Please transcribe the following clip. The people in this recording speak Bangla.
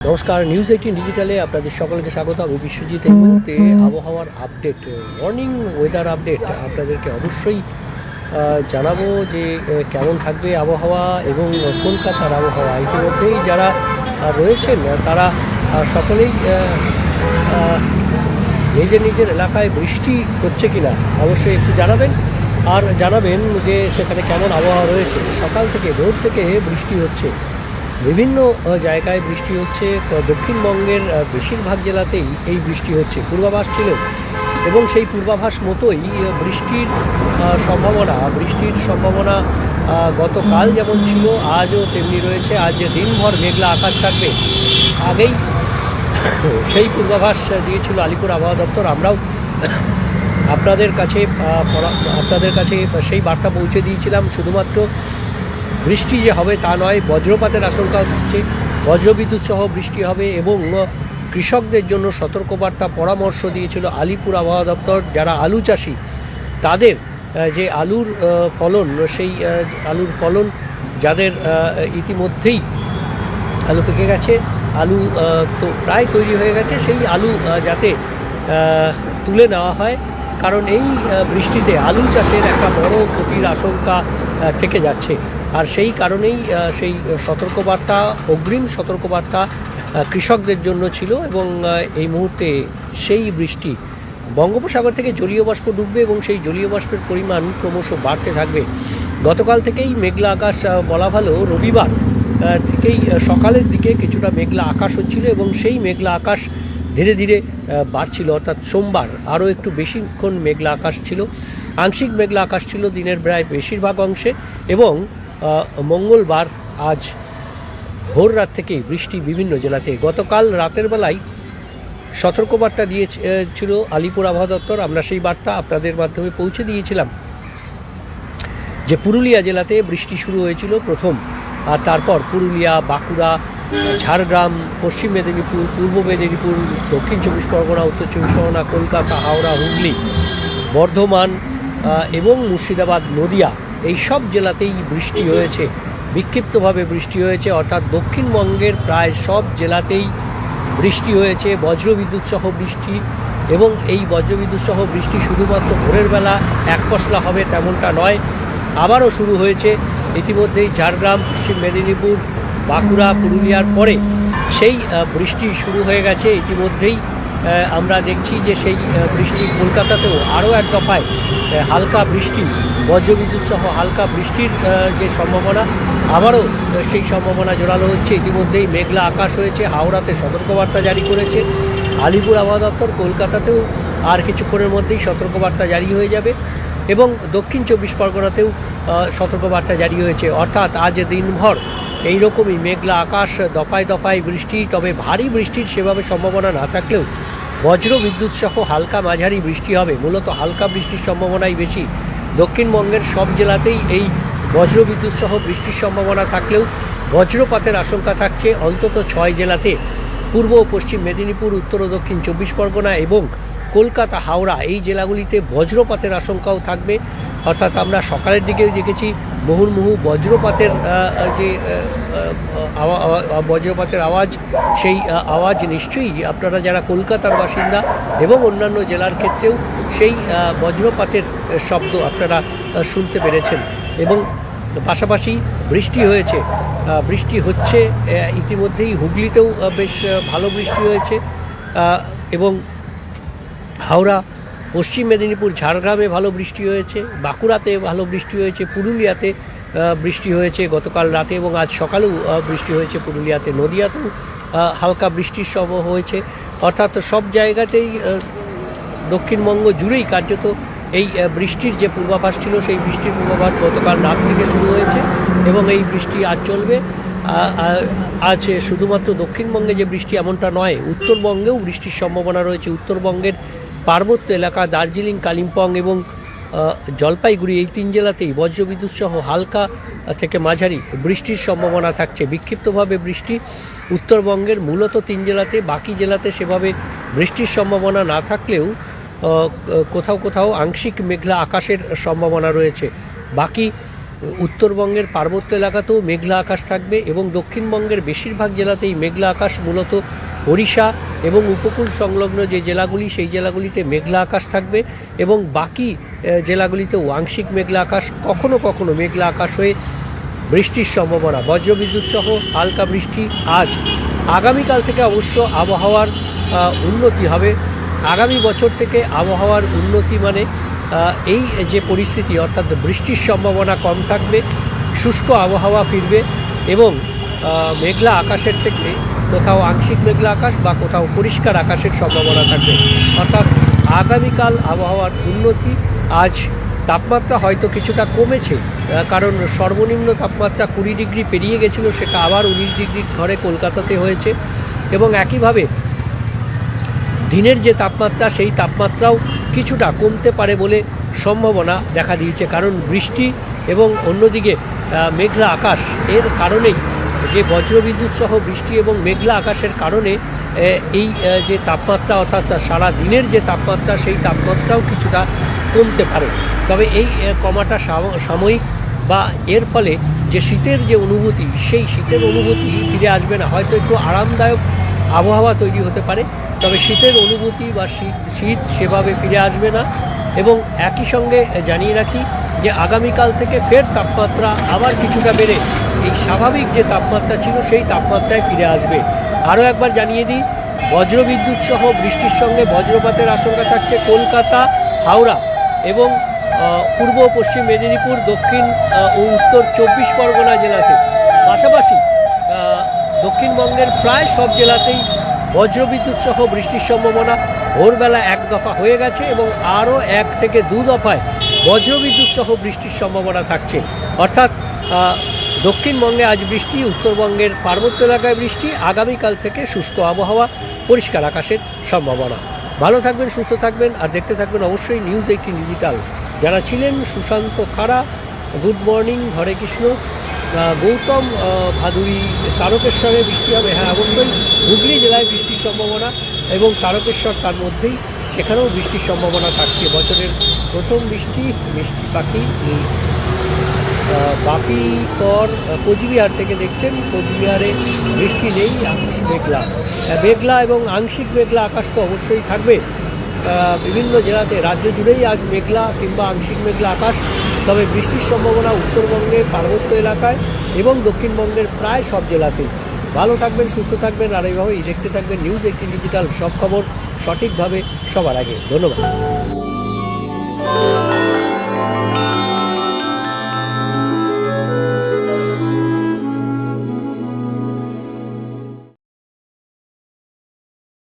নমস্কার, নিউজ 18 ডিজিটালে আপনাদের সকলকে স্বাগত। আমি বিশ্বজিৎ। এই মুহূর্তে আবহাওয়ার আপডেট, মর্নিং ওয়েদার আপডেট আপনাদেরকে অবশ্যই জানাবো যে কেমন থাকবে আবহাওয়া এবং কলকাতার আবহাওয়া। ইতিমধ্যেই যারা রয়েছেন তারা সকলেই নিজের নিজের এলাকায় বৃষ্টি হচ্ছে কিনা অবশ্যই একটু জানাবেন, আর জানাবেন যে সেখানে কেমন আবহাওয়া রয়েছে। সকাল থেকে ভোর থেকে বৃষ্টি হচ্ছে, বিভিন্ন জায়গায় বৃষ্টি হচ্ছে। দক্ষিণবঙ্গের বেশিরভাগ জেলাতেই এই বৃষ্টি হচ্ছে। পূর্বাভাস ছিল এবং সেই পূর্বাভাস মতোই বৃষ্টির সম্ভাবনা গতকাল যেমন ছিল আজও তেমনি রয়েছে। আজ দিনভর মেঘলা আকাশ থাকবে, আগেই সেই পূর্বাভাস দিয়েছিল আলিপুর আবহাওয়া দপ্তর। আমরাও আপনাদের কাছে সেই বার্তা পৌঁছে দিয়েছিলাম। শুধুমাত্র বৃষ্টি যে হবে তা নয়, বজ্রপাতের আশঙ্কা হচ্ছে, বজ্রবিদ্যুৎ সহ বৃষ্টি হবে এবং কৃষকদের জন্য সতর্কবার্তা পরামর্শ দিয়েছিল আলিপুর আবহাওয়া দপ্তর। যারা আলু চাষি তাদের যে আলুর ফলন, সেই আলুর ফলন যাদের ইতিমধ্যেই আলু পেকে গেছে, আলু তো প্রায় তৈরি হয়ে গেছে, সেই আলু যাতে তুলে নেওয়া হয়, কারণ এই বৃষ্টিতে আলু চাষের একটা বড় ক্ষতির আশঙ্কা থেকে যাচ্ছে। আর সেই কারণেই সেই সতর্কবার্তা, অগ্রিম সতর্কবার্তা কৃষকদের জন্য ছিল। এবং এই মুহূর্তে সেই বৃষ্টি বঙ্গোপসাগর থেকে জলীয় বাষ্প ঢুকবে এবং সেই জলীয় বাষ্পের পরিমাণ ক্রমশ বাড়তে থাকবে। গতকাল থেকেই মেঘলা আকাশ, বলা ভালো রবিবার থেকেই সকালের দিকে কিছুটা মেঘলা আকাশ হচ্ছিল এবং সেই মেঘলা আকাশ ধীরে ধীরে বাড়ছিল। অর্থাৎ সোমবার আরও একটু বেশিক্ষণ মেঘলা আকাশ ছিল, আংশিক মেঘলা আকাশ ছিল দিনের প্রায় বেশিরভাগ অংশে। এবং মঙ্গলবার আজ ভোর রাত থেকেই বৃষ্টি বিভিন্ন জেলাতে। গতকাল রাতের বেলায় সতর্কবার্তা দিয়েছিল আলিপুর আবহাওয়া দপ্তর। আমরা সেই বার্তা আপনাদের মাধ্যমে পৌঁছে দিয়েছিলাম যে পুরুলিয়া জেলাতে বৃষ্টি শুরু হয়েছিল প্রথম, আর তারপর পুরুলিয়া, বাঁকুড়া, ঝাড়গ্রাম, পশ্চিম মেদিনীপুর, পূর্ব মেদিনীপুর, দক্ষিণ চব্বিশ পরগনা, উত্তর চব্বিশ পরগনা, কলকাতা, হাওড়া, হুগলি, বর্ধমান এবং মুর্শিদাবাদ, নদিয়া, এই সব জেলাতেই বৃষ্টি হয়েছে, বিক্ষিপ্তভাবে বৃষ্টি হয়েছে। অর্থাৎ দক্ষিণবঙ্গের প্রায় সব জেলাতেই বৃষ্টি হয়েছে, বজ্রবিদ্যুৎ সহ বৃষ্টি। এবং এই বজ্রবিদ্যুৎ সহ বৃষ্টি শুধুমাত্র ভোরের বেলা এক পশলা হবে তেমনটা নয়, আবারও শুরু হয়েছে ইতিমধ্যেই ঝাড়গ্রাম, পশ্চিম মেদিনীপুর, বাঁকুড়া, পুরুলিয়ার পরে সেই বৃষ্টি শুরু হয়ে গেছে ইতিমধ্যেই। আমরা দেখছি যে সেই বৃষ্টি কলকাতাতেও আরও এক দফায় হালকা বৃষ্টি, বজ্রবিদ্যুৎ সহ হালকা বৃষ্টির যে সম্ভাবনা, আবারও সেই সম্ভাবনা জোরালো হচ্ছে। ইতিমধ্যেই মেঘলা আকাশ হয়েছে, হাওড়াতে সতর্কবার্তা জারি করেছে আলিপুর আবহাওয়া দপ্তর। কলকাতাতেও আর কিছুক্ষণের মধ্যেই সতর্কবার্তা জারি হয়ে যাবে এবং দক্ষিণ চব্বিশ পরগনাতেও সতর্কবার্তা জারি হয়েছে। অর্থাৎ আজ দিনভর এইরকমই মেঘলা আকাশ, দফায় দফায় বৃষ্টি। তবে ভারী বৃষ্টির সেভাবে সম্ভাবনা না থাকলেও বজ্র বিদ্যুৎ সহ হালকা মাঝারি বৃষ্টি হবে। মূলত হালকা বৃষ্টির সম্ভাবনাই বেশি। দক্ষিণবঙ্গের সব জেলাতেই এই বজ্র বিদ্যুৎ সহ বৃষ্টির সম্ভাবনা থাকলেও বজ্রপাতের আশঙ্কা থাকছে অন্তত 6 জেলাতে। পূর্ব ও পশ্চিম মেদিনীপুর, উত্তর ও দক্ষিণ চব্বিশ পরগনা এবং কলকাতা, হাওড়া, এই জেলাগুলিতে বজ্রপাতের আশঙ্কাও থাকবে। অর্থাৎ আমরা সকালের দিকেও দেখেছি মুহুর্মুহু বজ্রপাতের যে বজ্রপাতের আওয়াজ, সেই আওয়াজ নিশ্চয়ই আপনারা যারা কলকাতার বাসিন্দা এবং অন্যান্য জেলার ক্ষেত্রেও সেই বজ্রপাতের শব্দ আপনারা শুনতে পেরেছেন। এবং পাশাপাশি বৃষ্টি হচ্ছে ইতিমধ্যেই। হুগলিতেও বেশ ভালো বৃষ্টি হয়েছে এবং হাওড়া, পশ্চিম মেদিনীপুর, ঝাড়গ্রামে ভালো বৃষ্টি হয়েছে, বাঁকুড়াতে ভালো বৃষ্টি হয়েছে, পুরুলিয়াতে বৃষ্টি হয়েছে গতকাল রাতে এবং আজ সকালেও বৃষ্টি হয়েছে পুরুলিয়াতে, নদিয়াতেও হালকা বৃষ্টির সম্ভব হয়েছে। অর্থাৎ সব জায়গাতেই দক্ষিণবঙ্গ জুড়েই কার্যত এই বৃষ্টির যে পূর্বাভাস ছিল, সেই বৃষ্টির পূর্বাভাস গতকাল রাত থেকে শুরু হয়েছে এবং এই বৃষ্টি আজ চলবে। আজ শুধুমাত্র দক্ষিণবঙ্গে যে বৃষ্টি এমনটা নয়, উত্তরবঙ্গেও বৃষ্টির সম্ভাবনা রয়েছে। উত্তরবঙ্গের পার্বত্য এলাকা, দার্জিলিং, কালিম্পং এবং জলপাইগুড়ি, এই 3 জেলাতেই বজ্রবিদ্যুৎ সহ হালকা থেকে মাঝারি বৃষ্টির সম্ভাবনা থাকছে। বিক্ষিপ্তভাবে বৃষ্টি উত্তরবঙ্গের মূলত 3 জেলাতে, বাকি জেলাতে সেভাবে বৃষ্টির সম্ভাবনা না থাকলেও কোথাও কোথাও আংশিক মেঘলা আকাশের সম্ভাবনা রয়েছে। বাকি উত্তরবঙ্গের পার্বত্য এলাকাতেও মেঘলা আকাশ থাকবে এবং দক্ষিণবঙ্গের বেশিরভাগ জেলাতেই মেঘলা আকাশ, মূলত ওড়িশা এবং উপকূল সংলগ্ন যে জেলাগুলি সেই জেলাগুলিতে মেঘলা আকাশ থাকবে এবং বাকি জেলাগুলিতেও আংশিক মেঘলা আকাশ, কখনো কখনো মেঘলা আকাশ হয়ে বৃষ্টির সম্ভাবনা, বজ্রবিদ্যুৎ সহ হালকা বৃষ্টি আজ। আগামীকাল থেকে অবশ্য আবহাওয়ার উন্নতি হবে। আগামী বছর থেকে আবহাওয়ার উন্নতি মানে এই যে পরিস্থিতি, অর্থাৎ বৃষ্টির সম্ভাবনা কম থাকবে, শুষ্ক আবহাওয়া ফিরবে এবং মেঘলা আকাশের থেকে কোথাও আংশিক মেঘলা আকাশ বা কোথাও পরিষ্কার আকাশের সম্ভাবনা থাকবে। অর্থাৎ আগামীকাল আবহাওয়ার উন্নতি। আজ তাপমাত্রা হয়তো কিছুটা কমেছে, কারণ সর্বনিম্ন তাপমাত্রা 20 ডিগ্রি পেরিয়ে গেছিলো, সেটা আবার 19 ডিগ্রির ঘরে কলকাতাতে হয়েছে এবং একইভাবে দিনের যে তাপমাত্রা সেই তাপমাত্রাও কিছুটা কমতে পারে বলে সম্ভাবনা দেখা দিয়েছে, কারণ বৃষ্টি এবং অন্যদিকে মেঘলা আকাশ এর কারণেই, যে বজ্রবিদ্যুৎ সহ বৃষ্টি এবং মেঘলা আকাশের কারণে এই যে তাপমাত্রা, অর্থাৎ সারা দিনের যে তাপমাত্রা সেই তাপমাত্রাও কিছুটা কমতে পারে। তবে এই কমাটা সাময়িক, বা এর ফলে যে শীতের যে অনুভূতি সেই শীতের অনুভূতি ফিরে আসবে না। হয়তো একটু আরামদায়ক আবহাওয়া তৈরি হতে পারে, তবে শীতের অনুভূতি বা শীত সেভাবে ফিরে আসবে না। এবং একই সঙ্গে জানিয়ে রাখি যে আগামীকাল থেকে ফের তাপমাত্রা আবার কিছুটা বেড়ে এই স্বাভাবিক যে তাপমাত্রা ছিল সেই তাপমাত্রায় ফিরে আসবে। আরও একবার জানিয়ে দিই, বজ্রবিদ্যুৎ সহ বৃষ্টির সঙ্গে বজ্রপাতের আশঙ্কা থাকছে কলকাতা, হাওড়া এবং পূর্ব পশ্চিম মেদিনীপুর, দক্ষিণ ও উত্তর 24 পরগনা জেলাতে। পাশাপাশি দক্ষিণবঙ্গের প্রায় সব জেলাতেই বজ্রবিদ্যুৎ সহ বৃষ্টির সম্ভাবনা ভোরবেলা 1 দফা হয়ে গেছে এবং আরও 1 থেকে 2 দফায় বজ্রবিদ্যুৎ সহ বৃষ্টির সম্ভাবনা থাকছে। অর্থাৎ দক্ষিণবঙ্গে আজ বৃষ্টি, উত্তরবঙ্গের পার্বত্য এলাকায় বৃষ্টি, আগামীকাল থেকে শুষ্ক আবহাওয়া, পরিষ্কার আকাশের সম্ভাবনা। ভালো থাকবেন, সুস্থ থাকবেন আর দেখতে থাকবেন অবশ্যই নিউজ 18 ডিজিটাল। যারা ছিলেন সুশান্ত খাড়া, গুড মর্নিং, হরে কৃষ্ণ, গৌতম ভাদুরী, তারকেশ্বরে বৃষ্টি হবে, হ্যাঁ অবশ্যই হুগলি জেলায় বৃষ্টির সম্ভাবনা এবং তারকেশ্বর তার মধ্যেই, সেখানেও বৃষ্টির সম্ভাবনা থাকছে। বছরের প্রথম বৃষ্টি, মিষ্টি পাখি। বাকি পর কোচবিহার থেকে দেখছেন, কোচবিহারে বৃষ্টি নেই, আকাশ মেঘলা। মেঘলা এবং আংশিক মেঘলা আকাশ তো অবশ্যই থাকবে বিভিন্ন জেলাতে, রাজ্য জুড়েই আজ মেঘলা কিংবা আংশিক মেঘলা আকাশ। তবে বৃষ্টির সম্ভাবনা উত্তরবঙ্গের পার্বত্য এলাকায় এবং দক্ষিণবঙ্গের প্রায় সব জেলাতেই। ভালো থাকবেন, সুস্থ থাকবেন আর এইভাবেই দেখতে থাকবেন নিউজ 18 ডিজিটাল, সব খবর সঠিকভাবে সবার আগে। ধন্যবাদ।